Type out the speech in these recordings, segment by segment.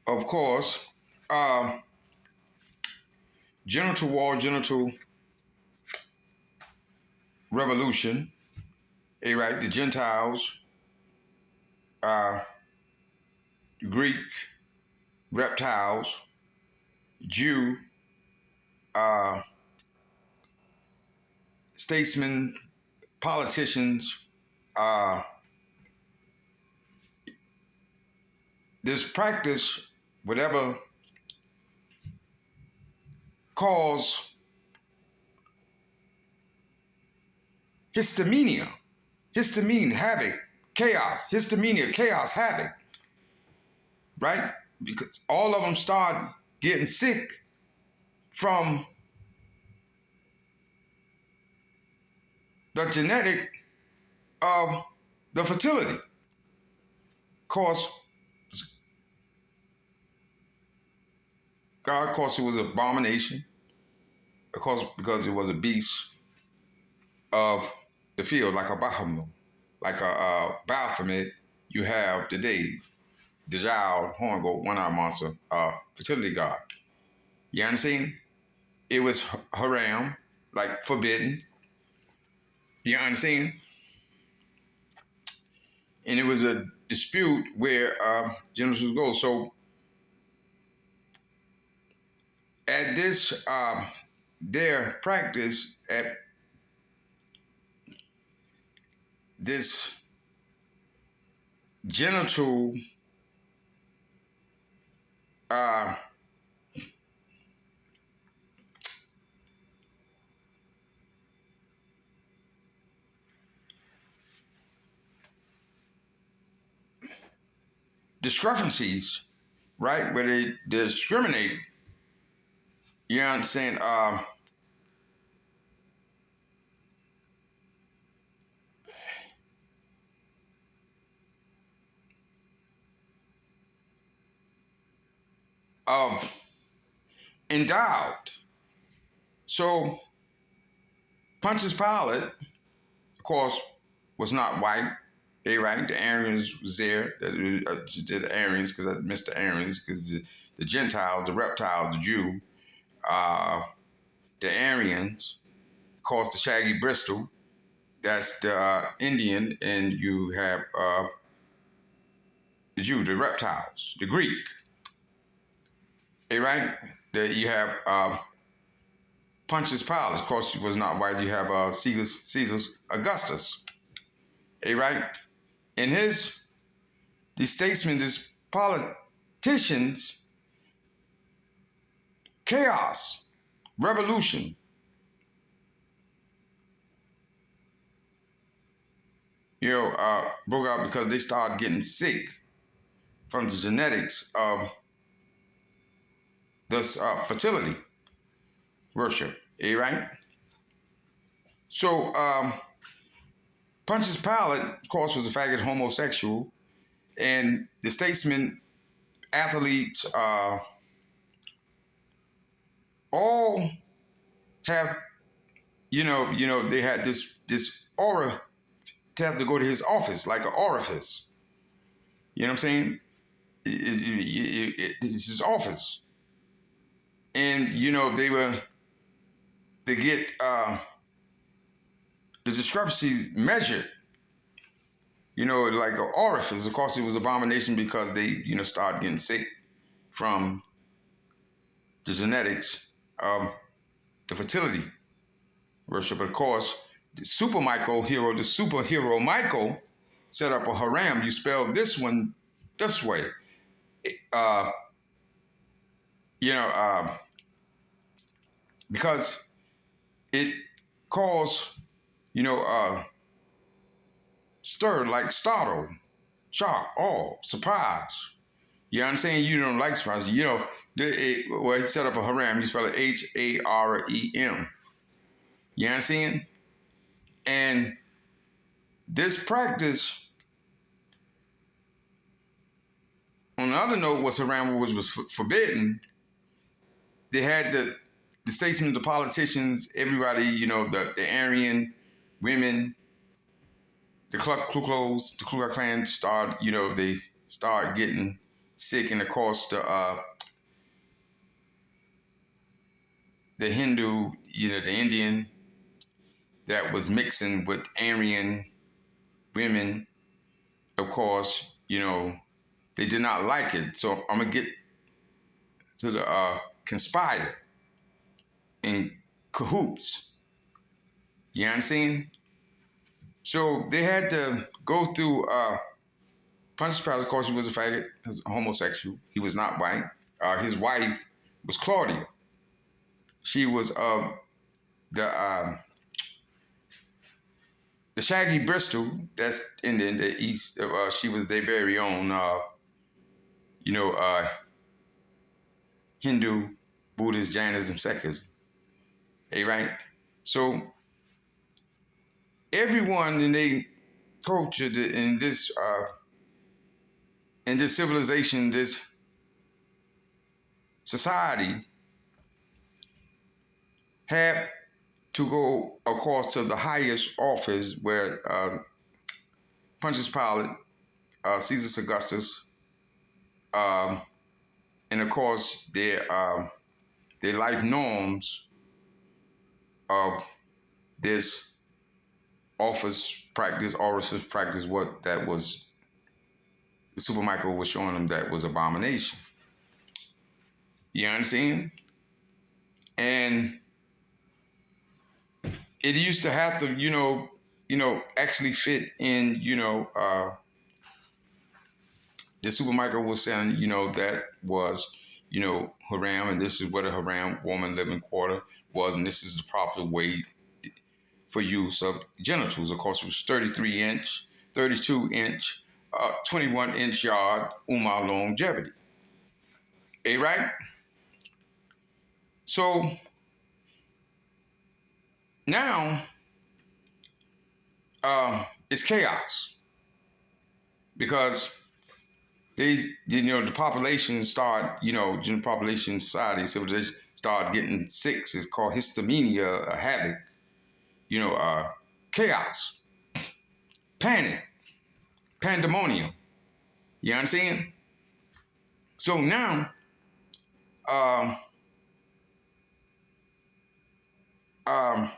of course, uh, genital war, genital revolution, right? The Gentiles, uh, Greek reptiles, Jew, uh, statesmen, politicians, uh, this practice, whatever cause histamine, havoc, chaos, histamine, chaos, havoc, right? Because all of them start getting sick from the genetic of the fertility. Of course, God, of course, it was an abomination, of course, because it was a beast of the field, like a Bahamut, like a Baphomet you have today, the Dajjal, horn goat, one-eyed monster, fertility god. You understand? It was haram, like forbidden. You understand? And it was a dispute where genitals go. So at this, their practice at this genital discrepancies, right, where they discriminate, you know what I'm saying, of endowed. So Pontius Pilate, of course, was not white. Right? The Aryans was there. The Aryans, because I missed the Aryans, because the Gentiles, the reptiles, the Jew, the Aryans, of course, the Shaggy Bristol, that's the Indian, and you have the Jew, the reptiles, the Greek. Right? You have Pontius Pilate, of course, he was not white. You have Caesar Augustus. Right? And these statesmen, these politicians, chaos, revolution. Broke out because they started getting sick from the genetics of this fertility worship. Right? So Pontius Pilate, of course, was a faggot homosexual, and the statesmen, athletes, all have, they had this aura to have to go to his office, like an orifice. You know what I'm saying? It's his office. And, they get the discrepancies measured, like an orifice. Of course, it was abomination because they, started getting sick from the genetics of the fertility worship. Of course, the superhero Michael set up a haram. You spell this one this way. Because it caused, stir, like startle, shock, awe, surprise. You understand? You don't like surprise. He set up a haram. You spell it Harem. You understand? And this practice, on the other note, was haram, which was forbidden. They had the statesmen, the politicians, everybody, the Aryan women, the Ku Klux Klan start, they start getting sick, and of course the Hindu, the Indian that was mixing with Aryan women, of course, they did not like it. So I'm gonna get to the conspire in cahoots. You understand? So they had to go through Pontius Pilate. Of course, he was a faggot, he was a homosexual. He was not white. His wife was Claudia. She was the the Shaggy Bristol. That's in the east. She was their very own, Hindu, Buddhist, Jainism, Sikhism. Hey, right? So everyone in their culture, in this civilization, this society, had to go, of course, to the highest office where Pontius Pilate, Caesar Augustus, and of course their life norms of this office practice, orifice practice, what that was, the Super Michael was showing them that was abomination. You understand? And it used to have to, actually fit in, the Super Michael was saying, that was, haram, and this is what a haram woman living quarter was, and this is the proper way for use of genitals. Of course, it was 33 inch, 32 inch, 21 inch yard, longevity. A right? So now it's chaos because the population start, general population society, civilization start getting sick. It's called histamine, havoc, chaos, panic, pandemonium. You understand? So now, um, um,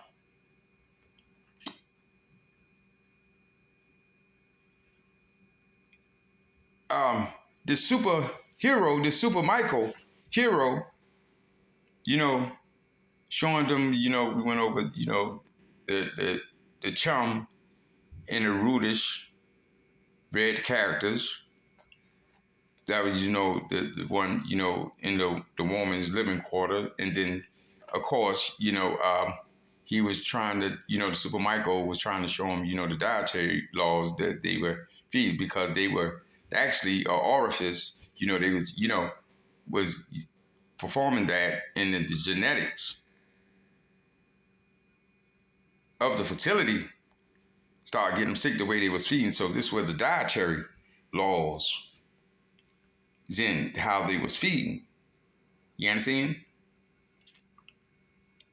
the superhero, the Super Michael hero, showing them, we went over, the chum and the rudish red characters. That was, the one, in the woman's living quarter. And then, of course, he was trying to, the Super Michael was trying to show him, the dietary laws that they were feeding, because they were actually, orifice, they was performing that in the genetics of the fertility, started getting them sick the way they was feeding. So this was the dietary laws in how they was feeding. You understand?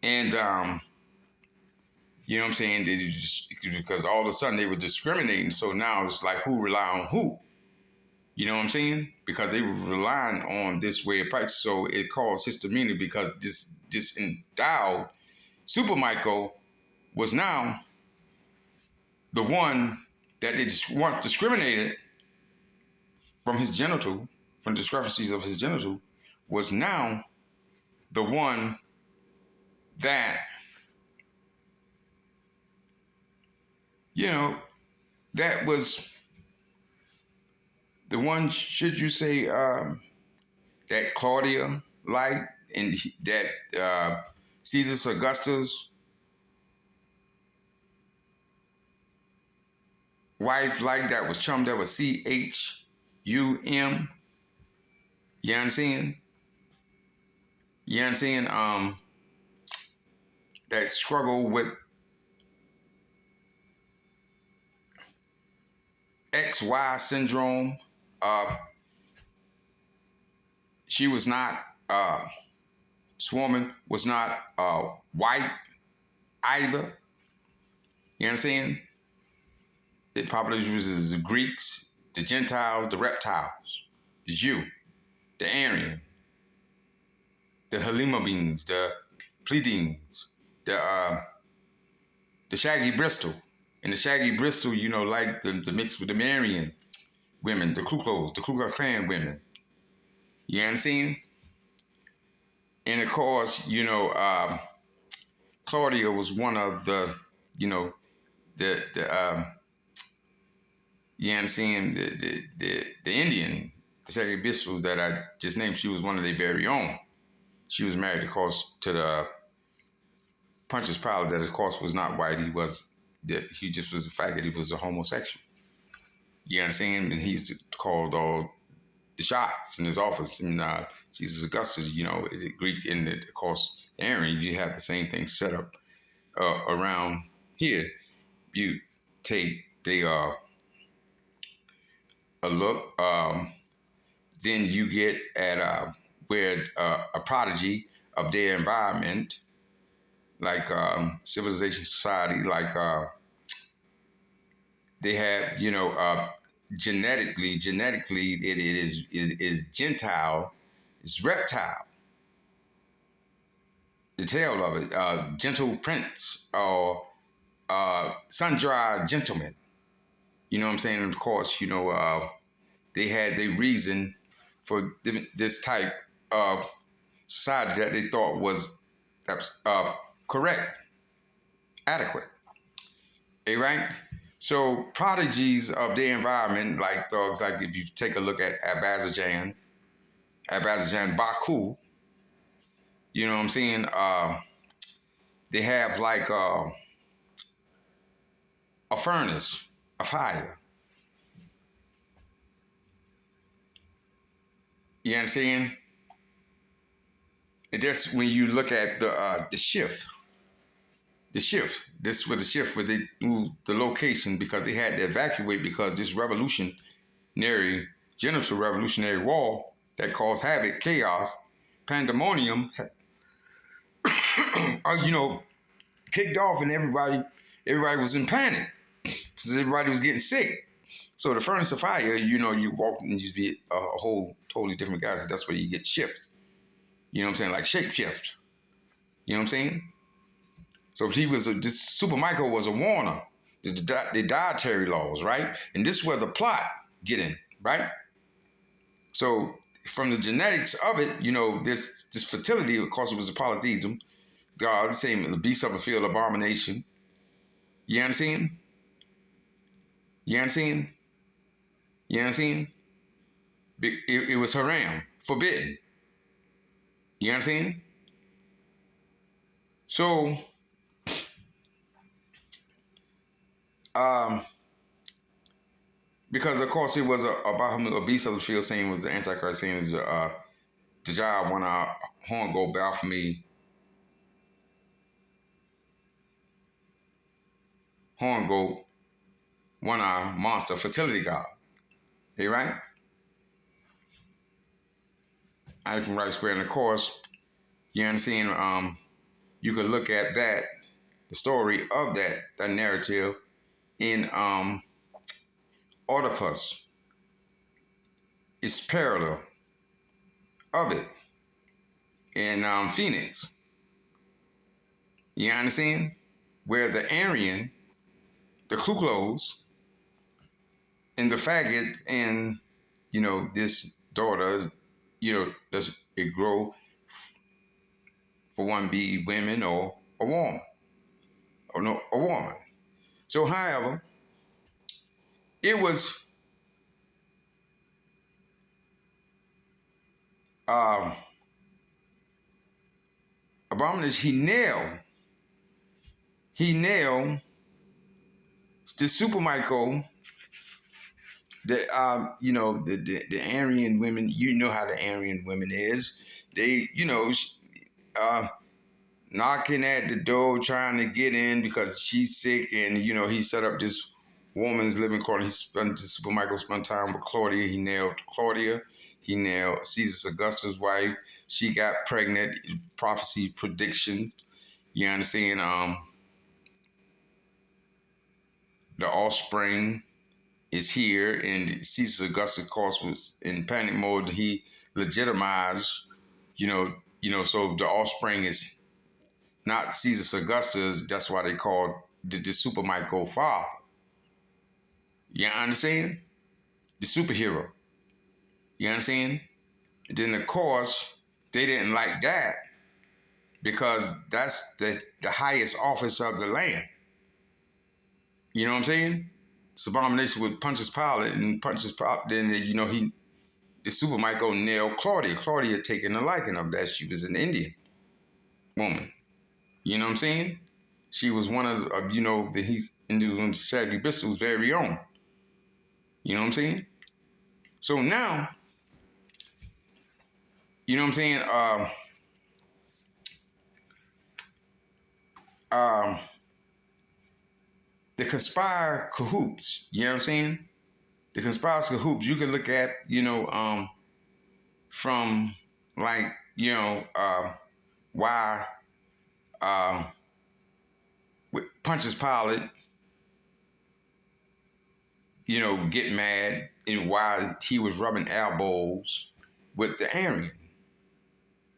And you know what I'm saying? They just, because all of a sudden they were discriminating. So now it's like, who rely on who? You know what I'm saying? Because they were relying on this way of practice. So it caused histamine, because this endowed Super Michael was now the one that they just once discriminated from his genital, from discrepancies of his genital, was now the one that, that was the one, should you say, that Claudia liked, and that Caesar Augustus' wife liked, that was chum, that was CHUM. You understand? You understand? That struggle with XY syndrome. She was not, this woman was not white either. You understand? The population was the Greeks, the Gentiles, the reptiles, the Jew. the Aryan, the Halima beans, the Pleiadians, the Shaggy Bristol. And the Shaggy Bristol, like the mix with the Marian women, the Ku Klux Klan women. You understand? And of course, Claudia was one of the, the you understand, the Indian, the Shaggy Bristol that I just named. She was one of their very own. She was married, of course, to the Pontius Pilate, that of course was not white. He just was the fact that he was a homosexual. You understand? And he's called all the shots in his office. And Caesar Augustus, the Greek and of course Aaron, you have the same thing set up around here. You take a look, then you get at where a prodigy of their environment, like civilization, society, like they have, genetically, it is Gentile, it's reptile. The tail of it, gentle prince or sun-dried gentleman. You know what I'm saying? And of course, they had their reason for this type of society that they thought was correct, adequate. Right? So prodigies of their environment, like thugs, like if you take a look at Azerbaijan, Baku, you know what I'm saying? They have like a furnace, a fire. You understand? And that's when you look at the shift. The shift. This was the shift where they moved the location because they had to evacuate because this genital revolutionary war that caused havoc, chaos, pandemonium, kicked off, and everybody was in panic because everybody was getting sick. So the furnace of fire, you walk and you be a whole totally different guy. So that's where you get shifts. You know what I'm saying? Like shape shift. You know what I'm saying? So this Super Michael was a warner. The dietary laws, right? And this is where the plot get in, right? So from the genetics of it, this fertility, of course, it was a polytheism. God, same the beast of the field, abomination. You understand? You understand? You understand? It was haram, forbidden. You understand? So, because of course it was a beast of the field, saying was the Antichrist, saying is the job when our horn go bow for me. Horn goat, one eye monster, fertility god. Hey, right? I from right square, and of course, you understand. You could look at that, the story of that narrative in Oedipus. It's parallel of it in Phoenix. You understand? Where the Aryan, the Ku Klux, and the faggot, and this daughter, does it grow for one be women or a woman, or no, a woman. So, however, it was abomination. He nailed the Super Michael. The the Aryan women. You know how the Aryan women is. They knocking at the door trying to get in because she's sick, and he set up this woman's living quarter. Super Michael spent time with Claudia. He nailed Claudia. He nailed Caesar Augustus' wife. She got pregnant. Prophecy prediction. You understand? The offspring is here, and Caesar Augustus, of course, was in panic mode. He legitimized, so the offspring is not Caesar Augustus. That's why they called the super micro father. You understand? The superhero. You understand? And then, of course, they didn't like that because that's the highest office of the land. You know what I'm saying? It's abomination with Pontius Pilate, and Pontius Pilate, then, the super might go nail Claudia. Claudia taking a liking of that. She was an Indian woman. You know what I'm saying? She was one of he's into Shaggy Bristol's very own. You know what I'm saying? So now, you know what I'm saying? Um, the conspire cahoots. You know what I'm saying? The conspiracy cahoots. You can look at, from like, why with Pontius Pilate, get mad, and why he was rubbing elbows with the Aryan,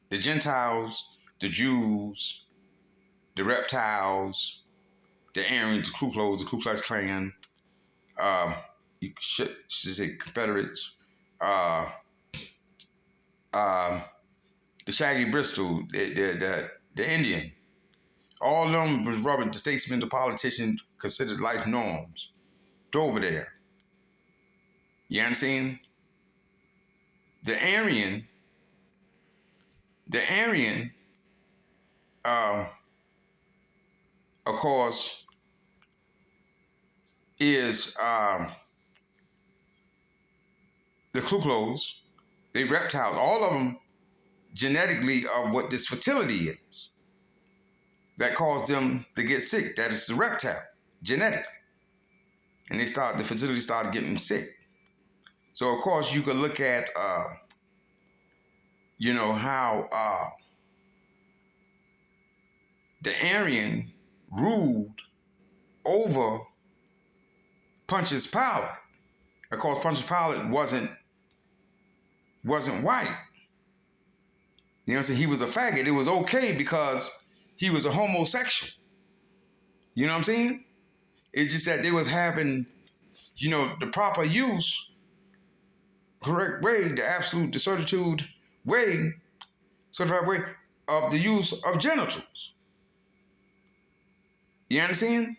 the Gentiles, the Jews, the reptiles, the Aryans, the Ku Klux Klan, you should say Confederates, uh, uh, the Shaggy Bristol, the Indian. All of them was rubbing the statesmen, the politicians, considered life norms. Over there. You understand? The Aryan, of course, is the Ku Klux. They reptiles, all of them genetically of what this fertility is that caused them to get sick. That is the reptile, genetically. And the fertility started getting sick. So of course you could look at, how the Aryan ruled over Pontius Pilate. Of course, Pontius Pilate wasn't white. You know what I'm saying? He was a faggot. It was okay because he was a homosexual. You know what I'm saying? It's just that they was having, the proper use, correct way, the certitude way, certified way of the use of genitals. You understand?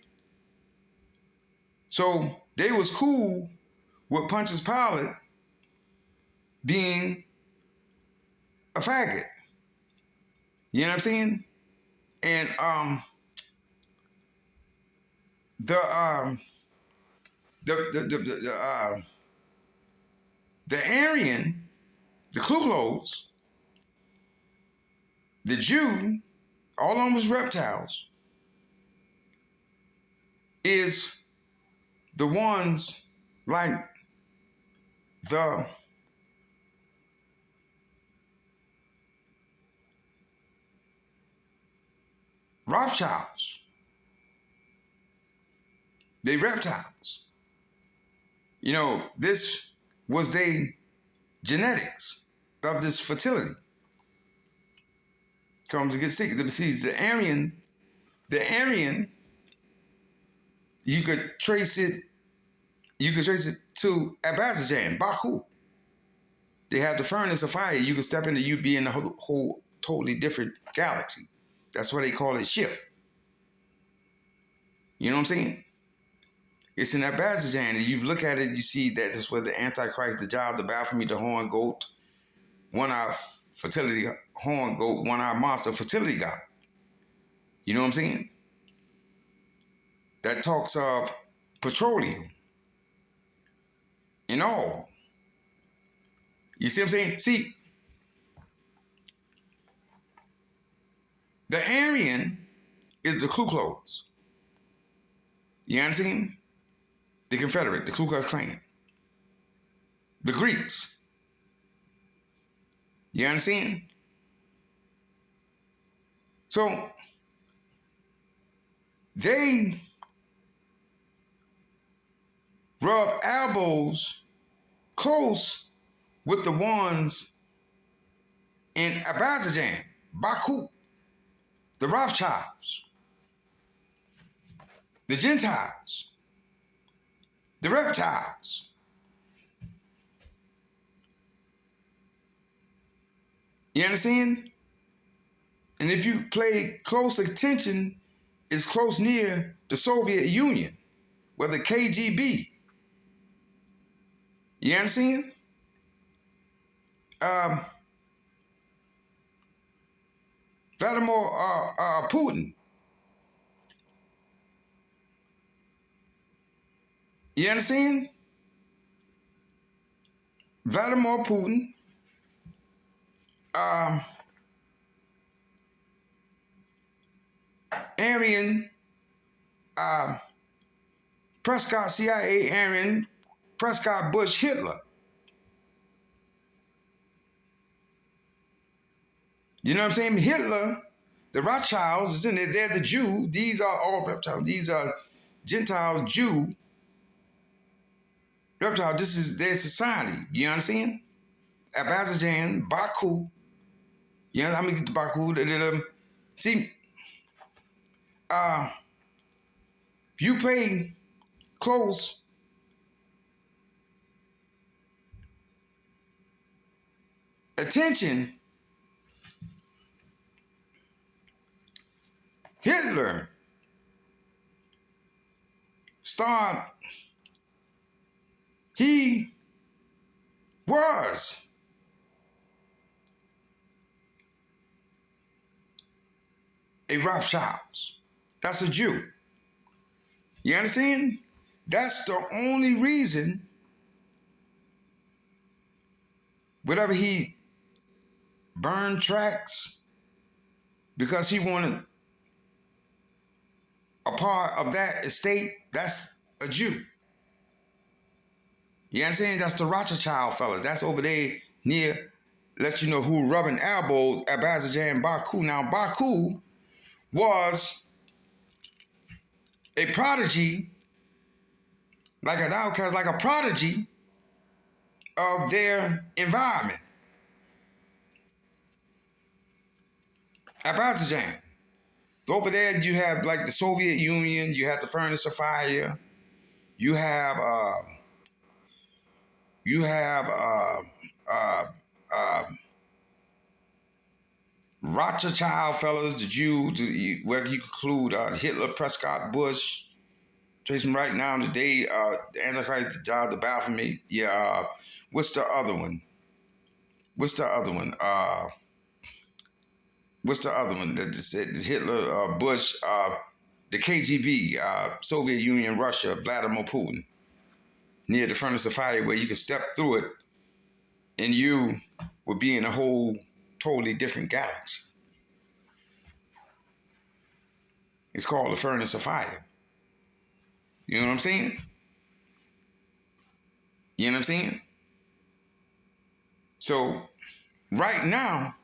So they was cool with Pontius Pilate being a faggot. You know what I'm saying? And the Aryan, the Ku Klux, the Jew, all of them was reptiles, is the ones like the Rothschilds. They reptiles. This was their genetics of this fertility. Comes to get sick. The Aryan, you could trace it to Azerbaijan, Baku. They have the furnace of fire. You could step into, you'd be in a whole totally different galaxy. That's why they call it shift. You know what I'm saying? It's in Azerbaijan, and you look at it, you see that this was the Antichrist, the job, the Baphomet, the horn goat, one-eye fertility horn goat, one-eye monster fertility god. You know what I'm saying? That talks of petroleum and all. You see what I'm saying? See, the Aryan is the Ku Klux. You understand? The Confederate, the Ku Klux Klan. The Greeks. You understand? So they rub elbows close with the ones in Azerbaijan, Baku, the Rothschilds, the Gentiles, the reptiles. You understand? And if you pay close attention, it's close near the Soviet Union, where the KGB. You understand? Vladimir Putin. You understand? Vladimir Putin. Arian Prescott, CIA, Arian Prescott, Bush, Hitler. You know what I'm saying? Hitler, the Rothschilds, is in there. They're the Jew. These are all reptiles. These are Gentile Jew reptile. This is their society. You understand? Azerbaijan, Baku. You know, I mean, Baku. See, if you pay close attention, Hitler he was a Rothschild. That's a Jew. You understand? That's the only reason, whatever he burned tracks, because he wanted a part of that estate, that's a Jew. You understand? That's the Rothschild fellas. That's over there near, let you know who rubbing elbows at Azerbaijan, Baku. Now, Baku was a prodigy, like an outcast, like a prodigy of their environment. Azerbaijan. Over there, you have like the Soviet Union, you have the furnace of fire, you have Rothschild fellas, the Jews, where you include Hitler, Prescott, Bush, Jason right now today, the Antichrist, the job, the Baphomet. Yeah, what's the other one? What's the other one? That just said Hitler, Bush, the KGB, Soviet Union, Russia, Vladimir Putin, near the furnace of fire, where you can step through it and you would be in a whole totally different galaxy. It's called the furnace of fire. You know what I'm saying? You know what I'm saying? So right now,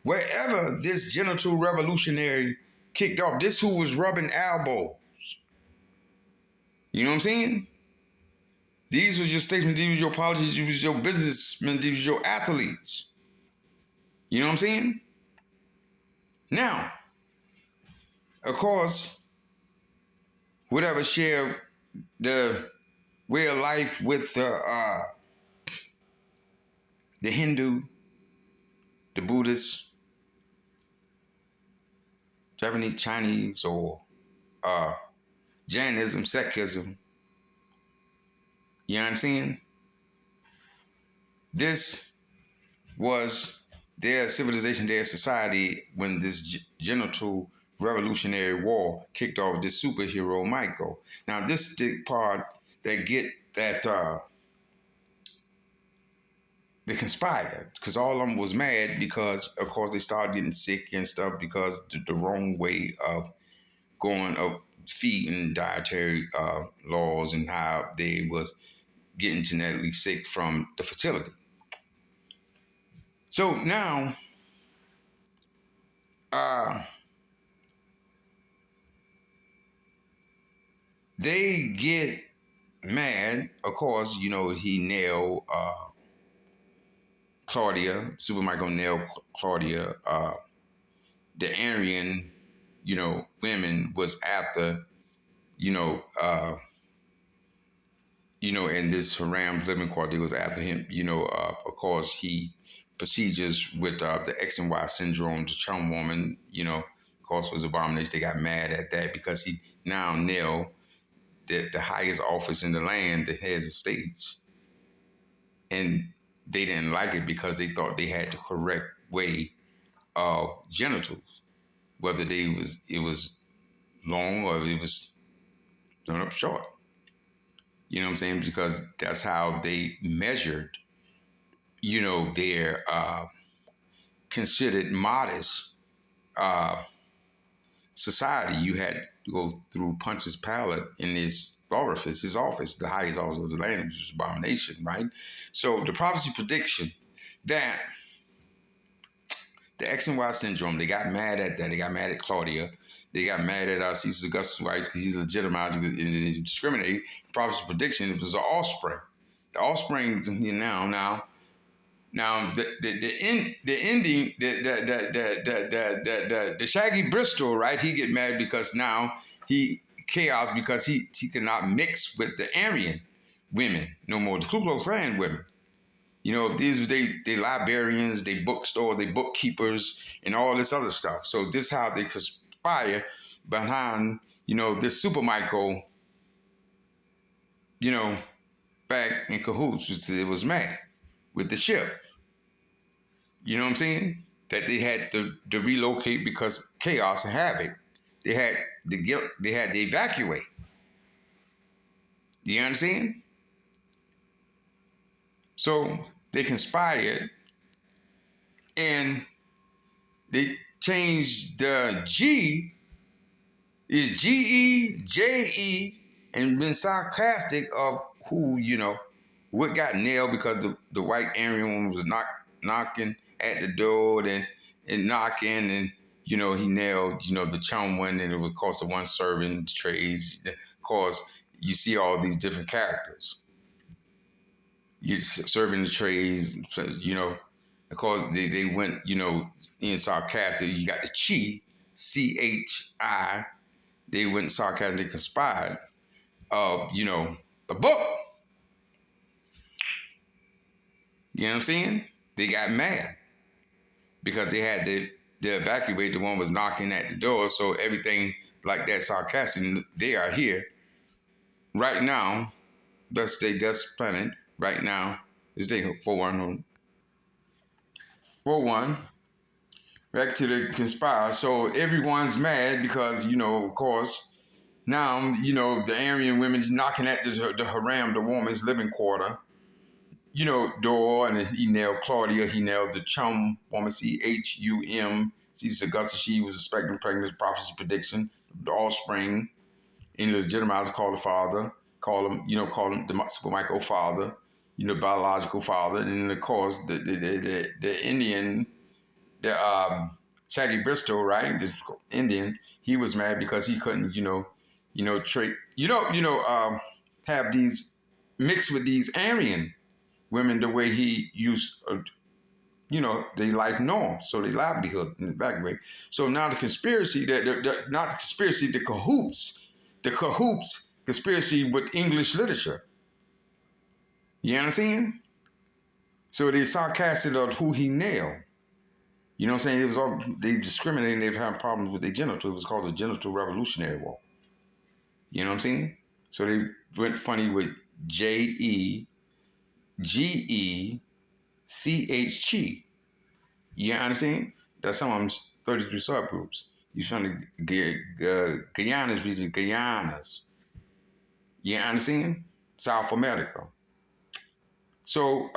wherever this genital revolutionary kicked off, this who was rubbing elbows. You know what I'm saying? These were your statesmen, these were your politicians, these were your businessmen, these were your athletes. You know what I'm saying? Now, of course, whatever share the way of life with the Hindu, the Buddhist, Japanese, Chinese, or Jainism, Sikhism. You understand? This was their civilization, their society, when this genital revolutionary war kicked off. This superhero Michael. Now, this the part that get that they conspired, because all of them was mad because, of course, they started getting sick and stuff because the wrong way of going of feeding dietary laws and how they was getting genetically sick from the fertility. So now, they get mad, of course, he nailed Claudia, Super Michael nailed Claudia. The Aryan, women was after, you know, uh, in this Haram living quarter, was after him. Of course, he procedures with the X and Y syndrome, the charm woman, of course, was abomination. They got mad at that because he now nailed the highest office in the land, the heads of states, and they didn't like it because they thought they had the correct way of genitals, whether it was long or it was done up short. You know what I'm saying? Because that's how they measured, their considered modest uh, society. You had to go through Punch's palette in his orifice, his office, the highest office of the land, which is abomination, right? So the prophecy prediction that the X and Y syndrome, they got mad at that. They got mad at Claudia. They got mad at Caesar Augustus, right? Because he's legitimized and discriminate. Prophecy prediction, it was the offspring. The offspring now the ending the Shaggy Bristol, right? He get mad because now he chaos because he cannot mix with the Aryan women no more. The Ku Klux Klan women. These they librarians, they bookstore, they bookkeepers, and all this other stuff. So this is how they conspire behind, this Super Michael, back in cahoots, which it was mad with the ship. You know what I'm saying? That they had to relocate because chaos and havoc. They had to evacuate. You understand? So they conspired and they changed the G is Geje and been sarcastic of who, what got nailed because the white Aryan woman was knocking at the door and knocking and he nailed, the chum one and it was, of course, the one serving the trays. Of course, you see all these different characters. You serving the trays, of course, they went, in sarcastic. You got the Chi, CHI. They went sarcastic, conspired of, the book. You know what I'm saying? They got mad because they had to evacuate. The one was knocking at the door. So everything like that sarcastic, they are here right now. Thus planet right now is day 4-1. 4-1. Back to the conspire. So everyone's mad because, of course, now, the Aryan women's knocking at the haram, the woman's living quarter, door, and he nailed Claudia, he nailed the chum woman, CHUM, Caesar Augustus, she was expecting pregnant, prophecy prediction, the offspring, and legitimized, call the father, call him the Super Michael father, biological father, and of course, the Indian, the Shaggy Bristol, right, this Indian, he was mad because he couldn't, have these mixed with these Aryan women the way he used, their life norm, so their livelihood in the back way. So now the conspiracy, not the conspiracy, the cahoots conspiracy with English literature. You understand? So they sarcastic of who he nailed. You know what I'm saying? It was all, they discriminated, they were having problems with their genital. It was called the Genital Revolutionary War. You know what I'm saying? So they went funny with JEGECH. You understand? That's some of them 33 subgroups. You trying to get Guyana's region, Guyanas. You understand? South America. So,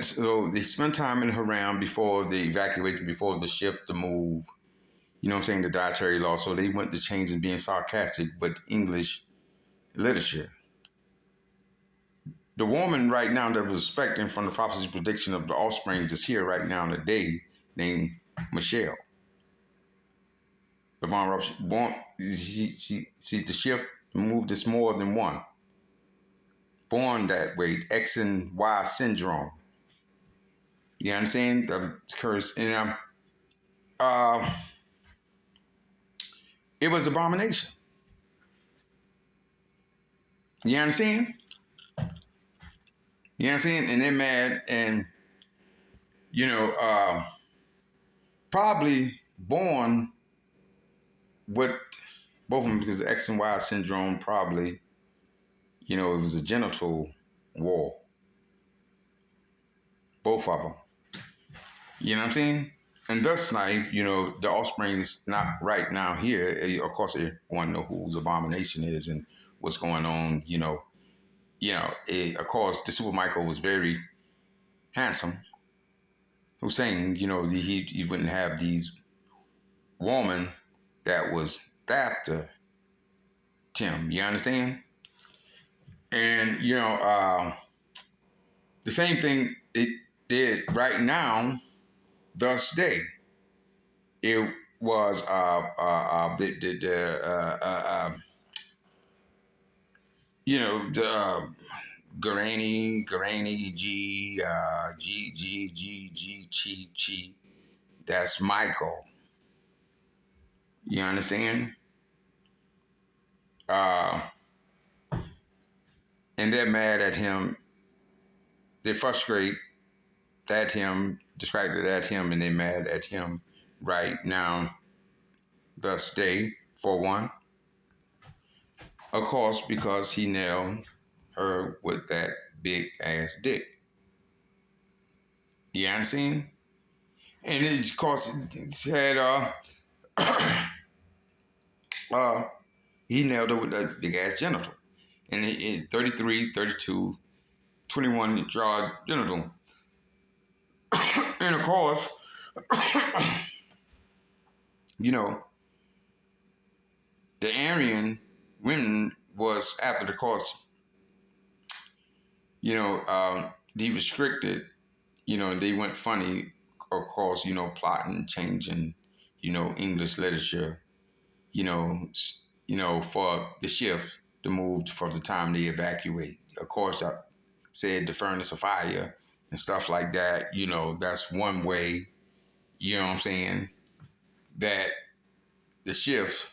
so they spent time in Haram before the evacuation, before the shift, the move. You know what I'm saying? The dietary law. So they went to change and being sarcastic with English literature. The woman right now that was expecting from the prophecy prediction of the offspring is here right now in the day, named Michelle. She's the shift moved is more than one. Born that way, X and Y syndrome. You understand? The curse. And uh, it was abomination. You understand? You understand? And they're mad, and you know, probably born with both of them, because the X and Y syndrome probably, you know, it was a genital war. Both of them. You know what I'm saying? And thus, like, you know, the offspring is not right now here. Of course, they want to know whose abomination is and what's going on. Of course, the Super Michael was very handsome. Hussein, you know, he wouldn't have these woman that was after Tim. You understand? And the same thing it did right now. Thus day, it was the Garani G. That's Michael. You understand? Uh, and they're mad at him. They're frustrated at him, distracted at him, and they're mad at him right now. Thus day, for one. Of course, because he nailed her with that big ass dick. You understand? And it, of course, it said he nailed her with that big ass genital. And it 33, 32, 21 jaw genital. And of course, you know, the Aryan women was after the course, they restricted, they went funny, of course, plotting, changing, English literature, for the shift, the move from the time they evacuate. Of course, I said the furnace of fire and stuff like that, that's one way, you know what I'm saying, that the shift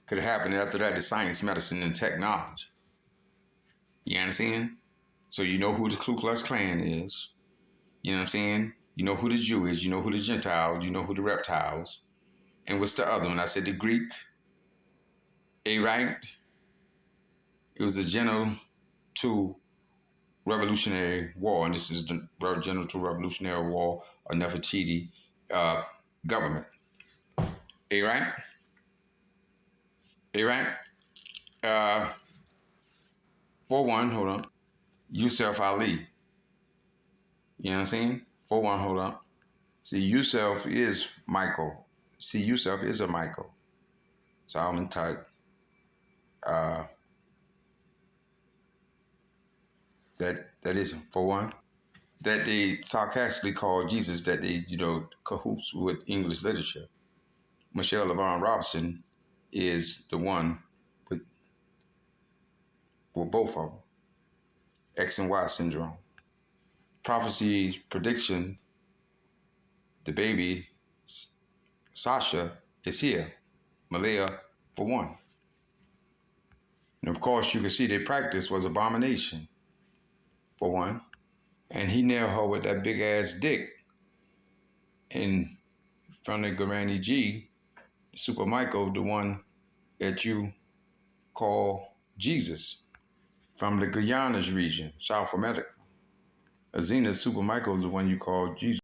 could happen. After that, the science, medicine, and technology. You understand? So you know who the Ku Klux Klan is. You know what I'm saying? You know who the Jew is. You know who the Gentiles. You know who the reptiles. And what's the other one? I said the Greek. Right? It was the Genital Revolutionary War, and this is the Genital Revolutionary War of Nefertiti government. Right? Right? 4-1, hold on. Yusuf Ali. You know what I'm saying? 4-1, hold on. See, Yusuf is Michael. See, Yusuf is a Michael. So I'm gonna type that is 4-1. That they sarcastically call Jesus, that they, cahoots with English literature. Michelle LaVaughn Robinson is the one with both of them. X and Y syndrome. Prophecy's prediction, the baby, Sasha, is here. Malaya, for one. And of course, you can see their practice was abomination, for one. And he nailed her with that big ass dick in front of Garani G, Super Michael, the one that you call Jesus, from the Guyanas region, South America. Azina, Super Michael is the one you call Jesus.